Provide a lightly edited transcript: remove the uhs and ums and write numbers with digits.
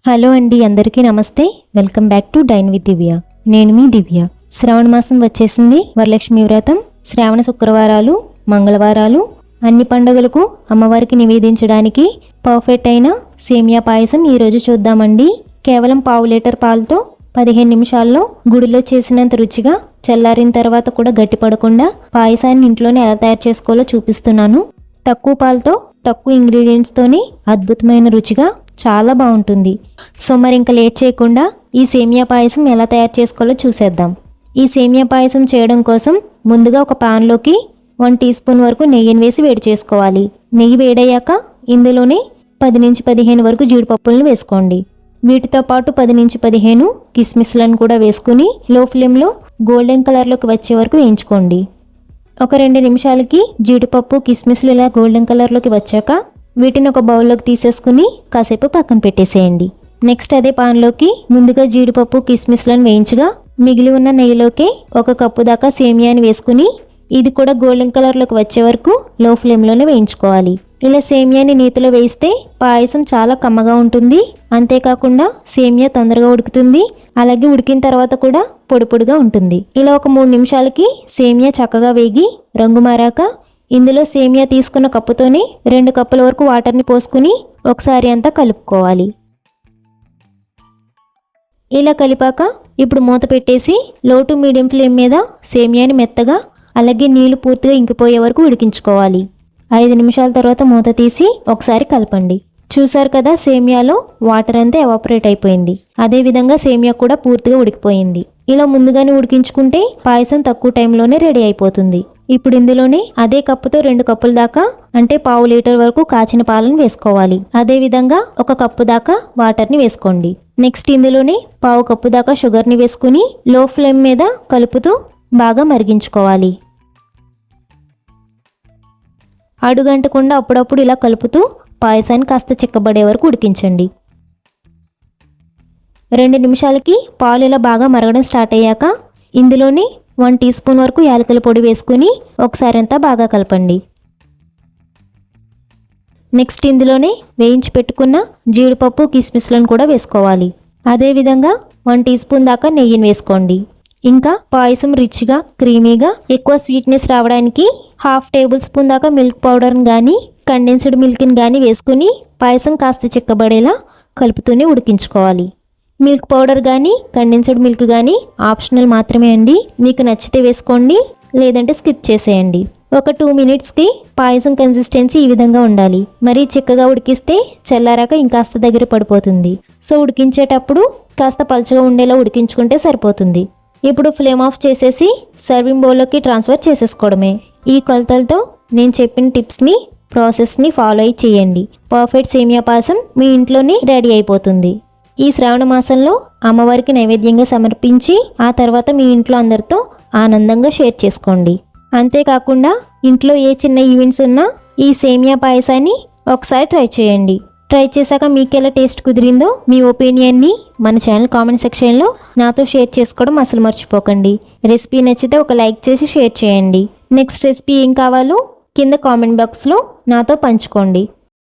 Hello అండి, అందరికీ నమస్తే. Welcome back to dine with Divya. నేను మీ దివ్య. శ్రావణ మాసం వచ్చేసింది. వరలక్ష్మి వ్రతం, శ్రావణ శుక్రవారాలు, మంగళవారాలు, అన్ని పండుగలకు అమ్మవారికి నివేదించడానికి పర్ఫెక్ట్ అయిన సేమియా పాయసం ఈరోజు చూద్దామండి. కేవలం పావు లీటర్ పాలతో 15 నిమిషాల్లో గుడిలో చేసినంత రుచిగా, చల్లారిన తర్వాత కూడా గట్టిపడకుండా పాయసాన్ని ఇంట్లోనే ఎలా తయారు చేసుకోవాలో చూపిస్తున్నాను. తక్కువ పాలతో తక్కువ ఇంగ్రీడియంట్స్తోని అద్భుతమైన రుచిగా చాలా బాగుంటుంది. సో మరి ఇంకా లేట్ చేయకుండా ఈ సేమియా పాయసం ఎలా తయారు చేసుకోవాలో చూసేద్దాం. ఈ సేమియా పాయసం చేయడం కోసం ముందుగా ఒక పాన్లోకి 1 టీ స్పూన్ వరకు నెయ్యిని వేసి వేడి చేసుకోవాలి. నెయ్యి వేడయ్యాక ఇందులోనే 10 నుంచి 15 వరకు జీడిపప్పులను వేసుకోండి. వీటితో పాటు 10 నుంచి 15 కిస్మిస్లను కూడా వేసుకుని లో ఫ్లేమ్లో గోల్డెన్ కలర్లోకి వచ్చే వరకు వేయించుకోండి. ఒక 2 నిమిషాలకి జీడిపప్పు కిస్మిస్లు ఇలా గోల్డెన్ కలర్లోకి వచ్చాక వీటిని ఒక బౌల్లోకి తీసేసుకుని కాసేపు పక్కన పెట్టేసేయండి. నెక్స్ట్ అదే పాన్లోకి ముందుగా జీడిపప్పు కిస్మిస్లను వేయించగా మిగిలి ఉన్న నెయ్యిలోకి 1 కప్పు దాకా సేమియాని వేసుకుని ఇది కూడా గోల్డెన్ కలర్లోకి వచ్చే వరకు లో ఫ్లేమ్లోనే వేయించుకోవాలి. ఇలా సేమియాని నీతిలో వేయిస్తే పాయసం చాలా కమ్మగా ఉంటుంది. అంతేకాకుండా సేమియా తొందరగా ఉడుకుతుంది. అలాగే ఉడికిన తర్వాత కూడా పొడి పొడిగా ఉంటుంది. ఇలా ఒక 3 నిమిషాలకి సేమియా చక్కగా వేగి రంగు మారాక ఇందులో సేమియా తీసుకున్న కప్పుతోనే 2 కప్పుల వరకు వాటర్ని పోసుకుని ఒకసారి అంతా కలుపుకోవాలి. ఇలా కలిపాక ఇప్పుడు మూత పెట్టేసి లో టు మీడియం ఫ్లేమ్ మీద సేమియాని మెత్తగా అలాగే నీళ్లు పూర్తిగా ఇంకిపోయే వరకు ఉడికించుకోవాలి. 5 నిమిషాల తర్వాత మూత తీసి ఒకసారి కలపండి. చూసారు కదా, సేమియాలో వాటర్ అంతా ఎవాపరేట్ అయిపోయింది. అదేవిధంగా సేమియా కూడా పూర్తిగా ఉడికిపోయింది. ఇలా ముందుగానే ఉడికించుకుంటే పాయసం తక్కువ టైంలోనే రెడీ అయిపోతుంది. ఇప్పుడు ఇందులోనే అదే కప్పుతో 2 కప్పుల దాకా అంటే పావు లీటర్ వరకు కాచిన పాలను వేసుకోవాలి. అదేవిధంగా 1 కప్పు దాకా వాటర్ని వేసుకోండి. నెక్స్ట్ ఇందులోనే పావు కప్పు దాకా షుగర్ని వేసుకుని లో ఫ్లేమ్ మీద కలుపుతూ బాగా మరిగించుకోవాలి. అడుగంటకుండా అప్పుడప్పుడు ఇలా కలుపుతూ పాయసాన్ని కాస్త చిక్కబడే వరకు ఉడికించండి. 2 నిమిషాలకి పాలు ఇలా బాగా మరగడం స్టార్ట్ అయ్యాక ఇందులోని 1 టీ స్పూన్ వరకు యాలకుల పొడి వేసుకుని ఒకసారి అంతా బాగా కలపండి. నెక్స్ట్ ఇందులోనే వేయించి పెట్టుకున్న జీడిపప్పు కిస్మిస్లను కూడా వేసుకోవాలి. అదేవిధంగా 1 టీ స్పూన్ దాకా నెయ్యిని వేసుకోండి. ఇంకా పాయసం రిచ్గా క్రీమీగా ఎక్కువ స్వీట్నెస్ రావడానికి 1/2 టేబుల్ స్పూన్ దాకా మిల్క్ పౌడర్ని కానీ కండెన్స్డ్ మిల్క్ని కానీ వేసుకుని పాయసం కాస్త చిక్కబడేలా కలుపుతూనే ఉడికించుకోవాలి. మిల్క్ పౌడర్ కానీ కండెన్స్డ్ మిల్క్ కానీ ఆప్షనల్ మాత్రమే అండి. మీకు నచ్చితే వేసుకోండి, లేదంటే స్కిప్ చేసేయండి. ఒక 2 మినిట్స్కి పాయసం కన్సిస్టెన్సీ ఈ విధంగా ఉండాలి. మరీ చిక్కగా ఉడికిస్తే చల్లారాక ఇంకాస్త దగ్గర పడిపోతుంది. సో ఉడికించేటప్పుడు కాస్త పలుచగా ఉండేలా ఉడికించుకుంటే సరిపోతుంది. ఇప్పుడు ఫ్లేమ్ ఆఫ్ చేసేసి సర్వింగ్ బౌల్లోకి ట్రాన్స్ఫర్ చేసేసుకోవడమే. ఈ కొలతలతో నేను చెప్పిన టిప్స్ని ప్రాసెస్ని ఫాలో అయ్యి చేయండి. పర్ఫెక్ట్ సేమియా పాయసం మీ ఇంట్లోనే రెడీ అయిపోతుంది. ఈ శ్రావణ మాసంలో అమ్మవారికి నైవేద్యంగా సమర్పించి ఆ తర్వాత మీ ఇంట్లో అందరితో ఆనందంగా షేర్ చేసుకోండి. అంతేకాకుండా ఇంట్లో ఏ చిన్న ఈవెంట్స్ ఉన్నా ఈ సేమియా పాయసాన్ని ఒకసారి ట్రై చేయండి. ట్రై చేశాక మీకు ఎలా టేస్ట్ కుదిరిందో మీ ఒపీనియన్ని మన ఛానల్ కామెంట్ సెక్షన్లో నాతో షేర్ చేసుకోవడం అసలు మర్చిపోకండి. రెసిపీ నచ్చితే ఒక లైక్ చేసి షేర్ చేయండి. నెక్స్ట్ రెసిపీ ఏం కావాలో కింద కామెంట్ బాక్స్లో నాతో పంచుకోండి.